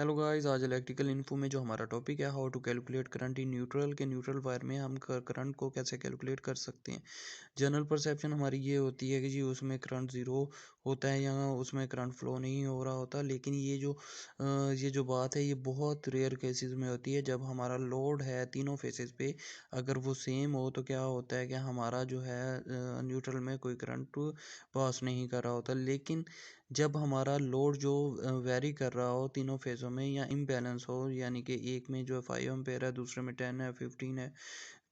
Hello guys, आज electrical info में जो हमारा टॉपिक है how to calculate current in neutral के न्यूट्रल वायर में हम करंट को कैसे कैलकुलेट कर सकते हैं। जनरल परसेप्शन हमारी ये होती है कि जी उसमें करंट ज़ीरो होता है या उसमें करंट फ्लो नहीं हो रहा होता, लेकिन ये जो बात है ये बहुत रेयर केसेस में होती है। जब हमारा लोड है तीनों फेसेस पे अगर वो सेम हो तो क्या होता है कि हमारा जो है न्यूट्रल में कोई करंट पास नहीं कर रहा होता। लेकिन जब हमारा लोड जो वेरी कर रहा हो तीनों फेज़ों में या इम्बैलेंस हो, यानी कि एक में जो है 5 एम्पेयर है, दूसरे में 10 है, 15 है,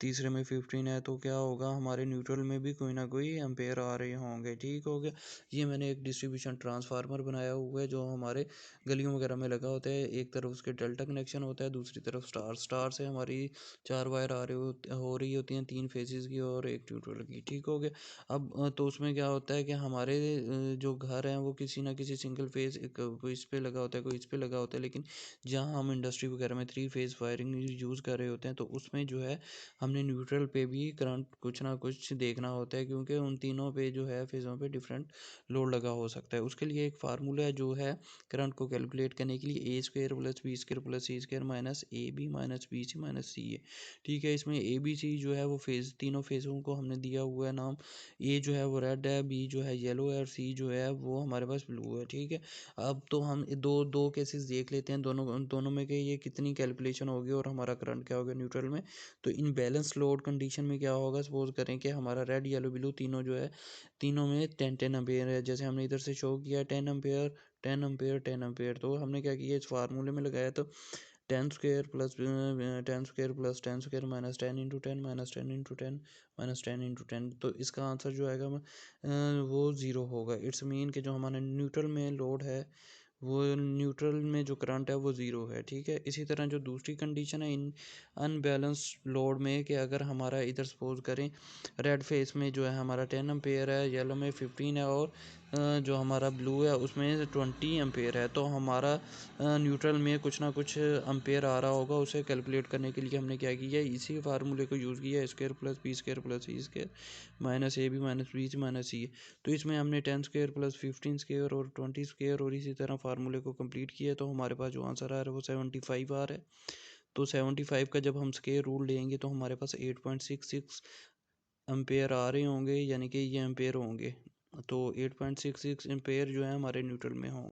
तीसरे में 15 है, तो क्या होगा हमारे न्यूट्रल में भी कोई ना कोई एम्पेयर आ रहे होंगे। ठीक हो गया। ये मैंने एक डिस्ट्रीब्यूशन ट्रांसफार्मर बनाया हुआ है जो हमारे गलियों वगैरह में लगा होता है। एक तरफ उसके डेल्टा कनेक्शन होता है, दूसरी तरफ स्टार स्टार से हमारी 4 वायर आ रही हो रही होती हैं, 3 फेजेस की और एक न्यूट्रल की। ठीक हो गया। अब तो उसमें क्या होता है कि हमारे जो घर हैं वो किसी ना किसी सिंगल फेज कोई इस पे लगा होता है, कोई इस पे लगा होता है, लेकिन जहाँ हम इंडस्ट्री वगैरह में 3 फेज वायरिंग यूज़ कर रहे होते हैं तो उसमें जो है हमने न्यूट्रल पे भी करंट कुछ ना कुछ देखना होता है, क्योंकि उन तीनों पे जो है फेज़ों पे डिफरेंट लोड लगा हो सकता है। उसके लिए एक फार्मूला है जो है करंट को कैलकुलेट करने के लिए A² + B² + C² minus AB minus BC minus C है। ठीक है। इसमें ABC जो है वो फेज़ तीनों फेज़ों को हमने दिया हुआ है नाम। ए जो है वो रेड है, बी जो है येलो है और सी जो है वो हमारे पास ब्लू है। ठीक है। अब तो हम दो दो केसेस देख लेते हैं, दोनों दोनों में कि ये कितनी कैलकुलेशन होगी और हमारा करंट क्या होगा न्यूट्रल में। तो इन बैलेंस लोड कंडीशन में क्या होगा, सपोज करें कि हमारा रेड येलो ब्लू तीनों जो है तीनों में 10 10 एम्पेयर है। जैसे हमने इधर से शो किया 10 एम्पेयर 10 एम्पेयर 10 एम्पेयर, तो हमने क्या किया इस फार्मूले में लगाया। तो 10² + 10² माइनस 10 × 10 माइनस 10 × 10 माइनस 10 × 10, तो इसका आंसर जो आएगा वो ज़ीरो होगा। इट्स मीन कि जो हमारा न्यूट्रल में लोड है वो न्यूट्रल में जो करंट है वो ज़ीरो है। ठीक है। इसी तरह जो दूसरी कंडीशन है इन अनबैलेंस लोड में कि अगर हमारा इधर सपोज करें रेड फेस में जो है हमारा 10 एम्पेयर है, येलो में 15 है और जो हमारा ब्लू है उसमें 20 एम्पेयर है, तो हमारा न्यूट्रल में कुछ ना कुछ एम्पेयर आ रहा होगा। उसे कैलकुलेट करने के लिए हमने क्या किया, इसी फार्मूले को यूज़ किया, A² + B² + C² minus AB minus BC minus C। तो इसमें हमने 10² + 15² और 20² और इसी तरह फार्मूले को कंप्लीट किया, तो हमारे पास जो आंसर आ रहा है वो 75 आ रहा है। तो 75 का जब हम स्क्वायर रूल लेंगे तो हमारे पास 8.66 एम्पेयर आ रहे होंगे, यानी कि ये एम्पेयर होंगे। तो 8.66 एम्पेयर जो है हमारे न्यूट्रल में हों।